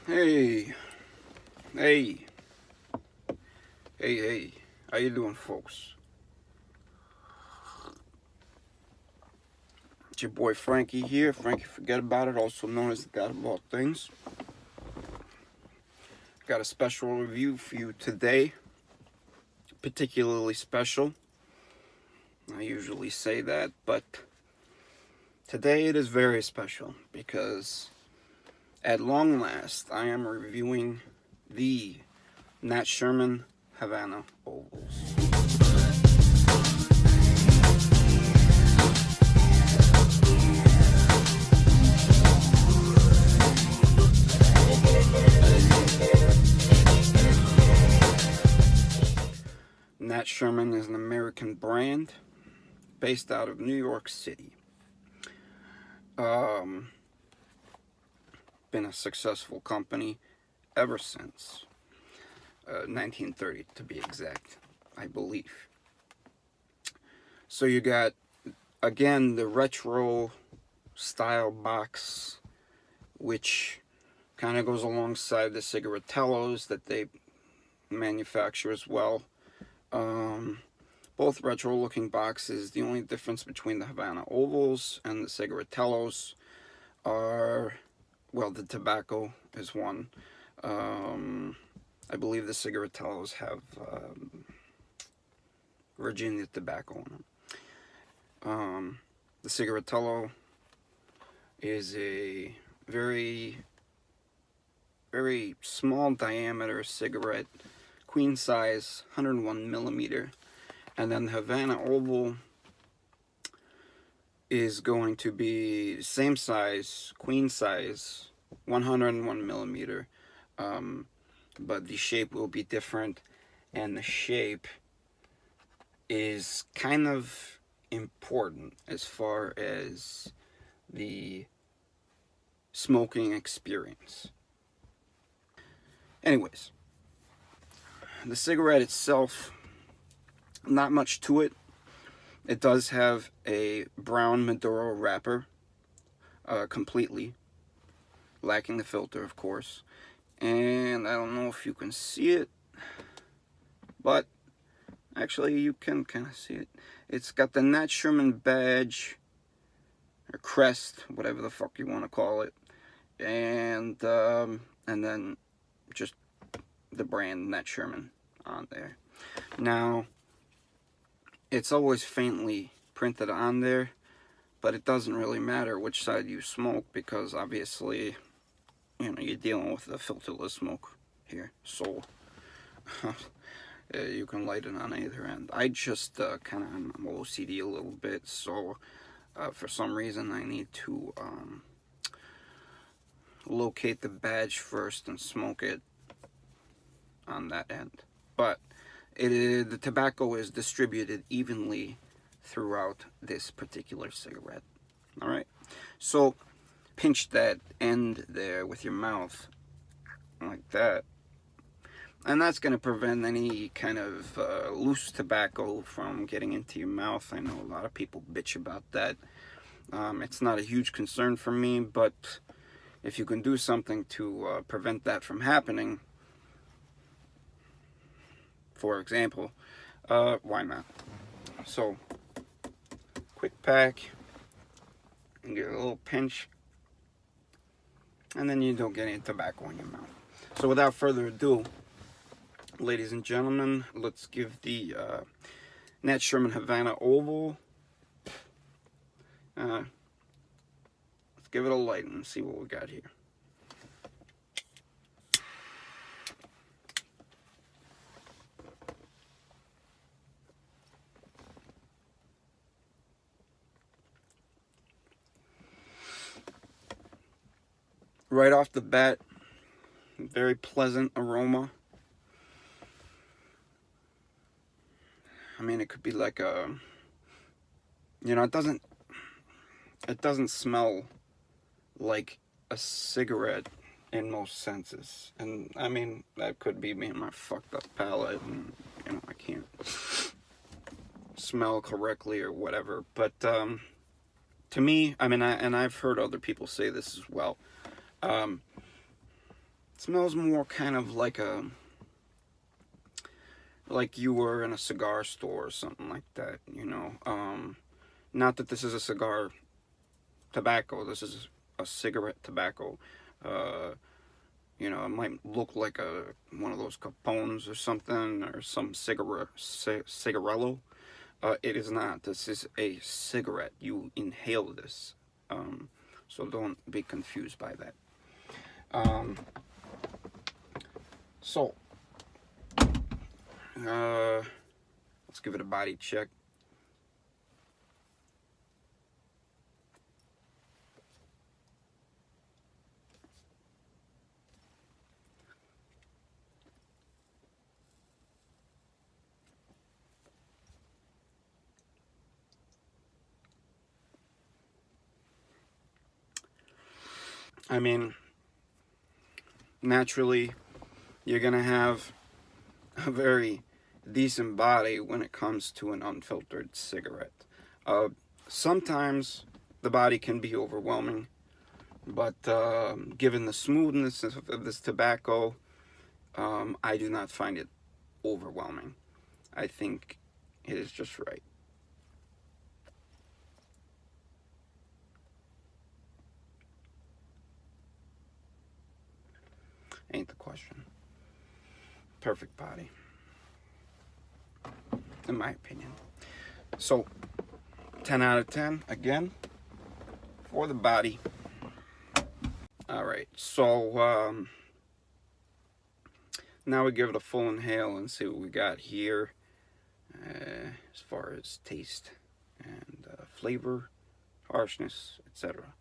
Hey, hey, hey, how you doing, folks? It's your boy Frankie here. Frankie Forget About It, also known as the God of All Things. Got a special review for you today. Particularly special. I usually say that, but today it is very special because at long last I am reviewing the Nat Sherman Havana Ovals. Nat Sherman is an American brand based out of New York City. Been a successful company ever since 1930, to be exact, I believe. So you got, again, the retro style box, which kind of goes alongside the cigarettellos that they manufacture as well. Both retro looking boxes. The only difference between the Havana Ovals and the cigarettellos are, well, the tobacco is one. I believe the cigarettellos have Virginia tobacco in them. The cigarettello is a very, very small diameter cigarette, queen size, 101 millimeter. And then the Havana Oval is going to be same size, queen size, 101 millimeter. But the shape will be different, and the shape is kind of important as far as the smoking experience. Anyways, the cigarette itself, not much to it. It does have a brown Maduro wrapper, completely, lacking the filter, of course. And I don't know if you can see it, but actually you can kind of see it. It's got the Nat Sherman badge, or crest, whatever the fuck you want to call it, and then just the brand Nat Sherman on there. Now, it's always faintly printed on there, but it doesn't really matter which side you smoke, because obviously, you know, you're dealing with the filterless smoke here, so you can light it on either end. I just kind of, I'm OCD a little bit, so for some reason I need to locate the badge first and smoke it on that end. But the tobacco is distributed evenly throughout this particular cigarette. All right, so pinch that end there with your mouth like that, and that's going to prevent any kind of loose tobacco from getting into your mouth. I know a lot of people bitch about that. It's not a huge concern for me, but if you can do something to prevent that from happening, for example, why not? So, quick pack, and get a little pinch, and then you don't get any tobacco in your mouth. So without further ado, ladies and gentlemen, let's give the Nat Sherman Havana Oval, let's give it a light and see what we got here. Right off the bat, very pleasant aroma. I mean, it could be like a, you know, it doesn't smell like a cigarette in most senses. And I mean, that could be me and my fucked up palate, and you know, I can't smell correctly or whatever. But to me, I mean, and I've heard other people say this as well. It smells more kind of like like you were in a cigar store or something like that, you know. Not that this is a cigar tobacco. This is a cigarette tobacco. Uh, you know, it might look like one of those Capones or something, or some cigarello. It is not. This is a cigarette. You inhale this. So don't be confused by that. So, let's give it a body check. I mean, naturally, you're gonna have a very decent body when it comes to an unfiltered cigarette. Sometimes the body can be overwhelming, but given the smoothness of this tobacco, I do not find it overwhelming. I think it is just right. Ain't the question. Perfect body, in my opinion. So, 10 out of 10 again for the body. All right, so now we give it a full inhale and see what we got here as far as taste and flavor, harshness, etc.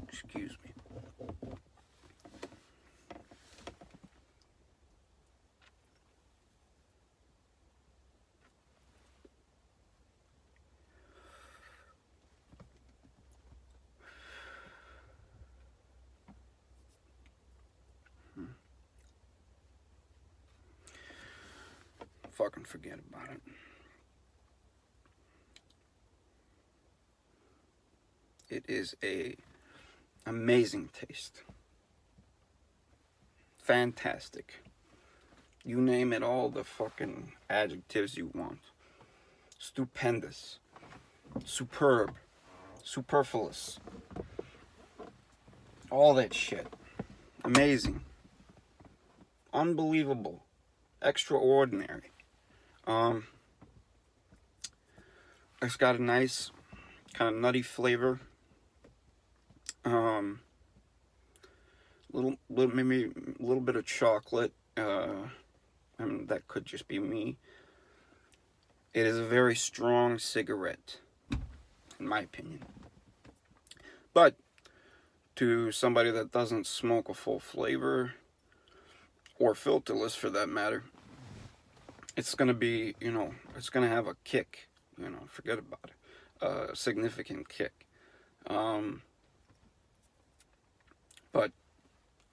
Excuse me. Fucking forget about it. It is a amazing taste. Fantastic. You name it, all the fucking adjectives you want. Stupendous. Superb. Superfluous. All that shit. Amazing. Unbelievable. Extraordinary. It's got a nice kind of nutty flavor. Maybe a little bit of chocolate. I mean, that could just be me. It is a very strong cigarette, in my opinion. But to somebody that doesn't smoke a full flavor, or filterless for that matter, it's gonna be, you know, it's gonna have a kick. You know, forget about it. A significant kick. But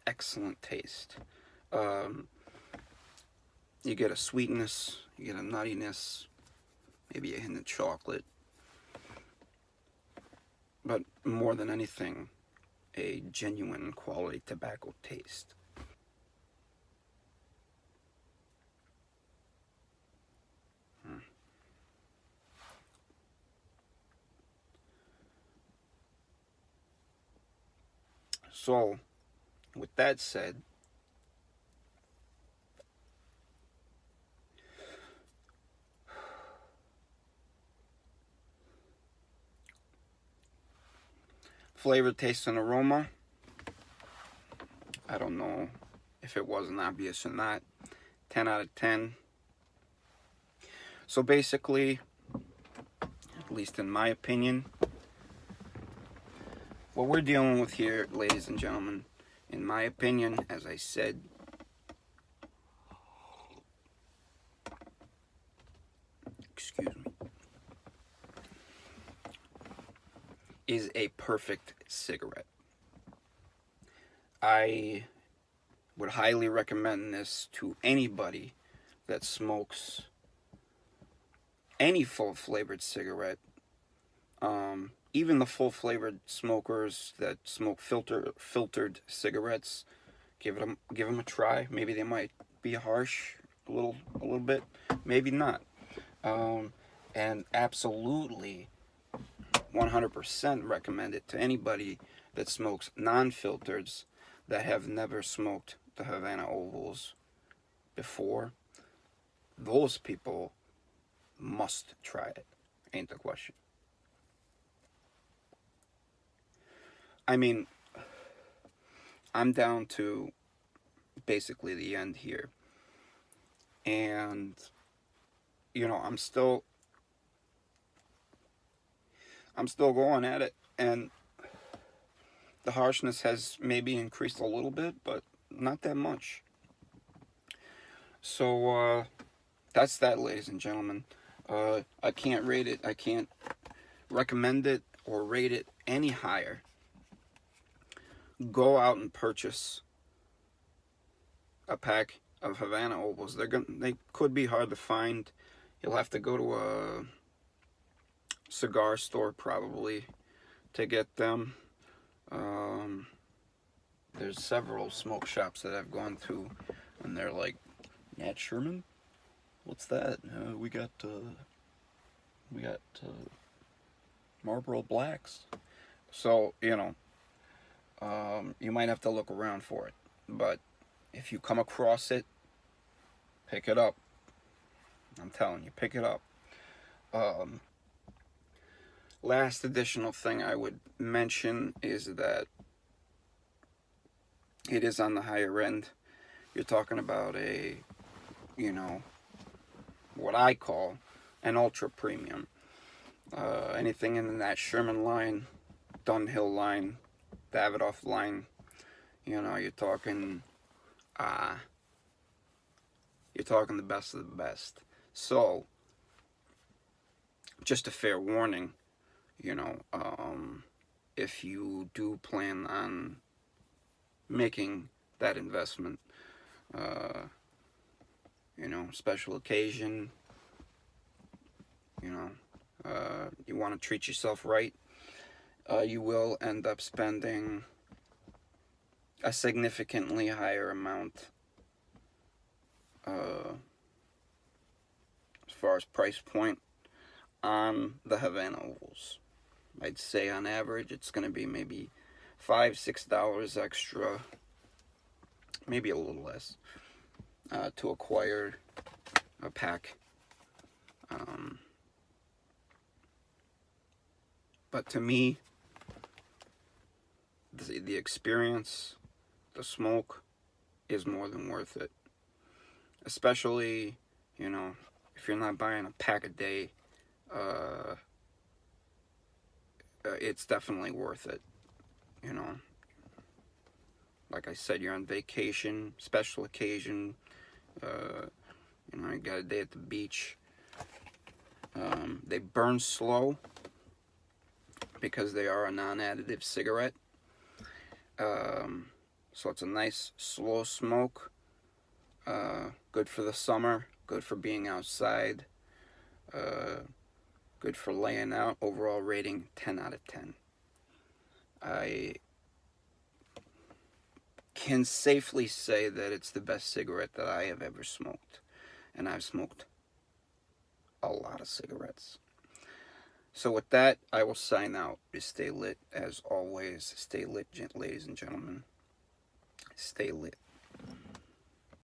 excellent taste. You get a sweetness, you get a nuttiness, maybe a hint of chocolate. But more than anything, a genuine quality tobacco taste. So, with that said, flavor, taste, and aroma, I don't know if it wasn't obvious or not. 10 out of 10. So basically, at least in my opinion, what we're dealing with here, ladies and gentlemen, in my opinion, as I said, excuse me, is a perfect cigarette. I would highly recommend this to anybody that smokes any full flavored cigarette. Even the full flavored smokers that smoke filtered cigarettes, give them a try. Maybe they might be harsh a little bit, maybe not. And absolutely 100% recommend it to anybody that smokes non-filters that have never smoked the Havana Ovals before. Those people must try it. Ain't the question. I mean, I'm down to basically the end here. And, you know, I'm still going at it. And the harshness has maybe increased a little bit, but not that much. So, that's that, ladies and gentlemen. I can't rate it. I can't recommend it or rate it any higher. Go out and purchase a pack of Havana Ovals. They could be hard to find. You'll have to go to a cigar store probably to get them. There's several smoke shops that I've gone to, and they're like, Nat Sherman? What's that? We got Marlboro Blacks. So, you know, you might have to look around for it. But if you come across it, pick it up. I'm telling you, pick it up. Last additional thing I would mention is that it is on the higher end. You're talking about a, you know, what I call an ultra premium. Anything in the Nat Sherman line, Dunhill line, Davidoff line, you know, you're talking the best of the best. So, just a fair warning, you know, if you do plan on making that investment, you know, special occasion, you know, you want to treat yourself right, you will end up spending a significantly higher amount as far as price point on the Havana Ovals. I'd say on average it's going to be maybe $5-6 extra, maybe a little less, to acquire a pack. But to me, the experience, the smoke, is more than worth it. Especially, you know, if you're not buying a pack a day, it's definitely worth it. You know, like I said, you're on vacation, special occasion, you know, you got a day at the beach. They burn slow because they are a non-additive cigarette. So it's a nice slow smoke. Good for the summer, good for being outside, good for laying out. Overall rating 10 out of 10. I can safely say that it's the best cigarette that I have ever smoked. And I've smoked a lot of cigarettes. So with that, I will sign out. Just stay lit as always. Stay lit, ladies and gentlemen. Stay lit.